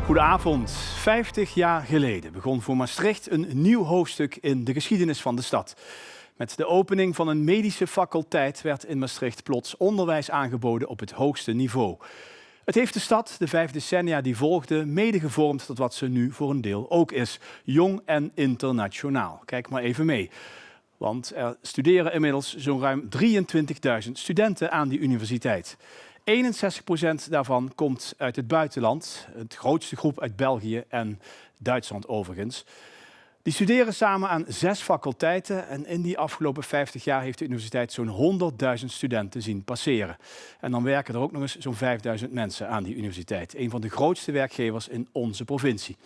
Goedenavond. 50 jaar geleden begon voor Maastricht een nieuw hoofdstuk in de geschiedenis van de stad. Met de opening van een medische faculteit werd in Maastricht plots onderwijs aangeboden op het hoogste niveau. Het heeft de stad de 5 decennia die volgden mede gevormd tot wat ze nu voor een deel ook is. Jong en internationaal. Kijk maar even mee. Want er studeren inmiddels zo'n ruim 23.000 studenten aan die universiteit. 61% daarvan komt uit het buitenland. Het grootste groep uit België en Duitsland overigens. Die studeren samen aan 6 faculteiten en in die afgelopen 50 jaar heeft de universiteit zo'n 100.000 studenten zien passeren. En dan werken er ook nog eens zo'n 5.000 mensen aan die universiteit. Een van de grootste werkgevers in onze provincie.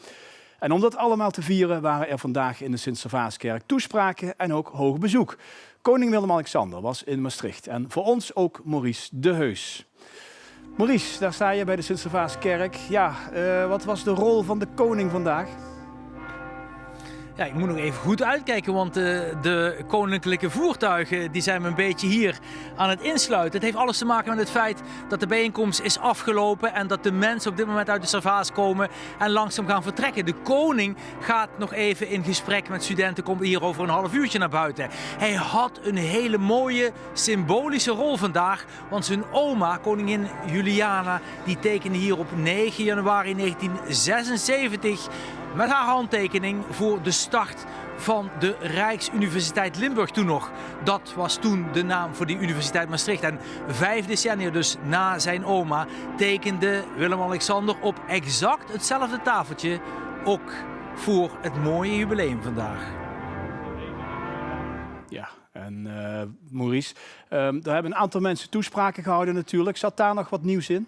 En om dat allemaal te vieren waren er vandaag in de Sint-Servaaskerk toespraken en ook hoog bezoek. Koning Willem-Alexander was in Maastricht en voor ons ook Maurice de Heus. Maurice, daar sta je bij de Sint-Servaaskerk. Ja, wat was de rol van de koning vandaag? Ja, ik moet nog even goed uitkijken, want de koninklijke voertuigen die zijn me een beetje hier aan het insluiten. Het heeft alles te maken met het feit dat de bijeenkomst is afgelopen en dat de mensen op dit moment uit de Servaas komen en langzaam gaan vertrekken. De koning gaat nog even in gesprek met studenten, komt hier over een half uurtje naar buiten. Hij had een hele mooie symbolische rol vandaag, want zijn oma, koningin Juliana, die tekende hier op 9 januari 1976... met haar handtekening voor de start van de Rijksuniversiteit Limburg toen nog. Dat was toen de naam voor die Universiteit Maastricht. En 5 decennia dus na zijn oma tekende Willem-Alexander op exact hetzelfde tafeltje ook voor het mooie jubileum vandaag. Ja, en Maurice, daar hebben een aantal mensen toespraken gehouden natuurlijk. Zat daar nog wat nieuws in?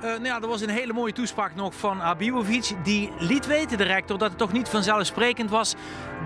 Nou ja, er was een hele mooie toespraak nog van Habibovic. Die liet weten, de rector, dat het toch niet vanzelfsprekend was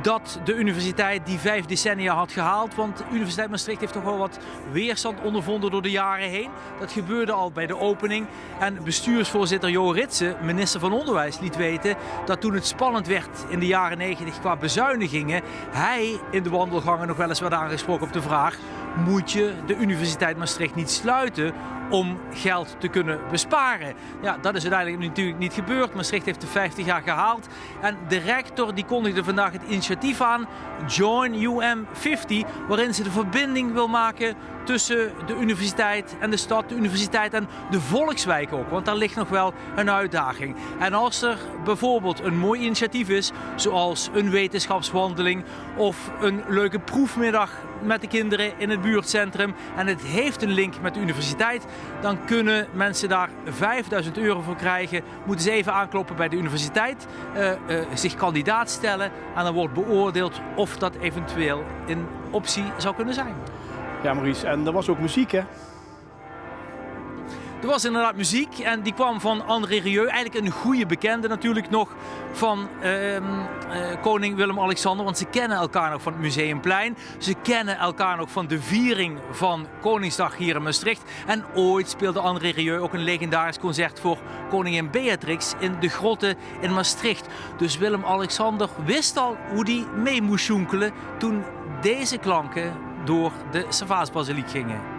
dat de universiteit die 5 decennia had gehaald. Want de Universiteit Maastricht heeft toch wel wat weerstand ondervonden door de jaren heen. Dat gebeurde al bij de opening. En bestuursvoorzitter Jo Ritsen, minister van Onderwijs, liet weten dat toen het spannend werd in de jaren 90 qua bezuinigingen, hij in de wandelgangen nog wel eens werd aangesproken op de vraag: moet je de Universiteit Maastricht niet sluiten om geld te kunnen besparen? Ja, dat is uiteindelijk natuurlijk niet gebeurd. Maastricht heeft de 50 jaar gehaald. En de rector die kondigde vandaag het initiatief aan, Join UM50, waarin ze de verbinding wil maken tussen de universiteit en de stad, de universiteit en de volkswijk ook. Want daar ligt nog wel een uitdaging. En als er bijvoorbeeld een mooi initiatief is, zoals een wetenschapswandeling of een leuke proefmiddag met de kinderen in het buurtcentrum en het heeft een link met de universiteit, dan kunnen mensen daar €5.000 voor krijgen. Moeten ze even aankloppen bij de universiteit, zich kandidaat stellen en dan wordt beoordeeld of dat eventueel een optie zou kunnen zijn. Ja, Maurice, en er was ook muziek, hè? Er was inderdaad muziek en die kwam van André Rieu. Eigenlijk een goede bekende natuurlijk nog van koning Willem-Alexander. Want ze kennen elkaar nog van het Museumplein. Ze kennen elkaar nog van de viering van Koningsdag hier in Maastricht. En ooit speelde André Rieu ook een legendarisch concert voor koningin Beatrix in de grotten in Maastricht. Dus Willem-Alexander wist al hoe hij mee moest jonkelen toen deze klanken door de Servaasbasiliek gingen.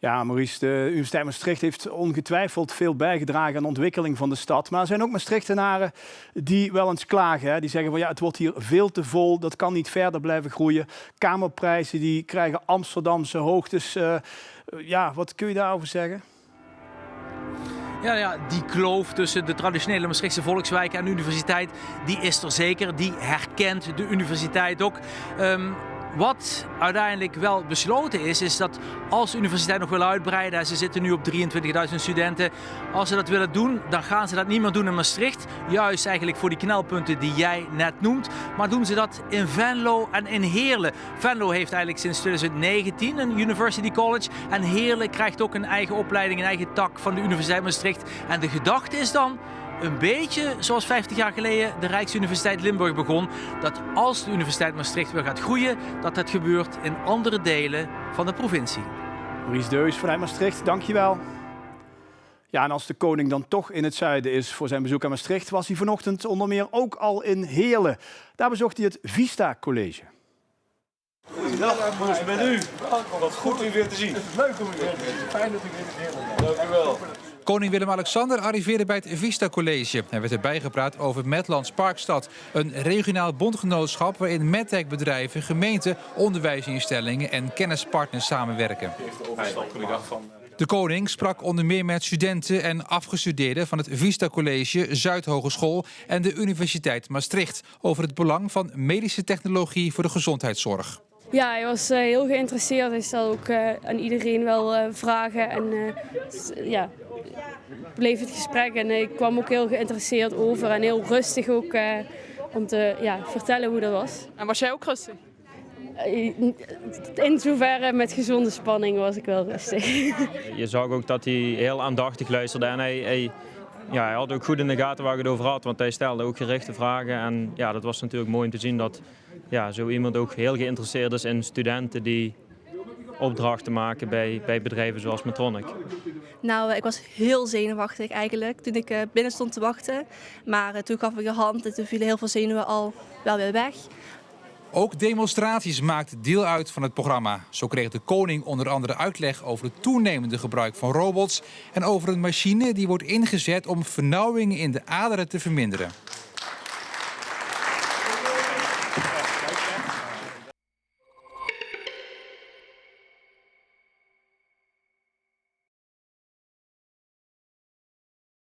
Ja, Maurice, de Universiteit Maastricht heeft ongetwijfeld veel bijgedragen aan de ontwikkeling van de stad. Maar er zijn ook Maastrichtenaren die wel eens klagen. Hè? Die zeggen van ja, het wordt hier veel te vol, dat kan niet verder blijven groeien. Kamerprijzen die krijgen Amsterdamse hoogtes. Ja, wat kun je daarover zeggen? Ja, die kloof tussen de traditionele Maastrichtse volkswijken en de universiteit, die is er zeker. Die herkent de universiteit ook. wat uiteindelijk wel besloten is dat als de universiteit nog wil uitbreiden, ze zitten nu op 23.000 studenten, als ze dat willen doen, dan gaan ze dat niet meer doen in Maastricht. Juist eigenlijk voor die knelpunten die jij net noemt. Maar doen ze dat in Venlo en in Heerlen. Venlo heeft eigenlijk sinds 2019 een University College. En Heerlen krijgt ook een eigen opleiding, een eigen tak van de Universiteit Maastricht. En de gedachte is dan een beetje zoals 50 jaar geleden de Rijksuniversiteit Limburg begon. Dat als de Universiteit Maastricht weer gaat groeien, dat gebeurt in andere delen van de provincie. Maurice Deus vanuit Maastricht, dankjewel. Ja, en als de koning dan toch in het zuiden is voor zijn bezoek aan Maastricht, was hij vanochtend onder meer ook al in Heerlen. Daar bezocht hij het Vista College. Goedendag, hoe is het met u? Wat goed u weer te zien. Het is leuk om u weer te zien. Fijn dat u weer in Heerlen bent. Dank u wel. Koning Willem-Alexander arriveerde bij het Vista College. Hij werd erbij gepraat over Medlands Parkstad. Een regionaal bondgenootschap waarin medtech-bedrijven, gemeenten, onderwijsinstellingen en kennispartners samenwerken. De koning sprak onder meer met studenten en afgestudeerden van het Vista College, Zuidhogeschool en de Universiteit Maastricht over het belang van medische technologie voor de gezondheidszorg. Ja, hij was heel geïnteresseerd. Hij stelde ook aan iedereen wel vragen en bleef het gesprek. En ik kwam ook heel geïnteresseerd over en heel rustig ook om te vertellen hoe dat was. En was jij ook rustig? In zoverre met gezonde spanning was ik wel rustig. Je zag ook dat hij heel aandachtig luisterde en hij had ook goed in de gaten waar hij het over had. Want hij stelde ook gerichte vragen en ja, dat was natuurlijk mooi om te zien dat zo iemand ook heel geïnteresseerd is in studenten die opdrachten maken bij bedrijven zoals Medtronic. Nou, ik was heel zenuwachtig eigenlijk toen ik binnen stond te wachten. Maar toen gaf ik de hand en toen vielen heel veel zenuwen al wel weer weg. Ook demonstraties maakten deel uit van het programma. Zo kreeg de koning onder andere uitleg over het toenemende gebruik van robots en over een machine die wordt ingezet om vernauwingen in de aderen te verminderen.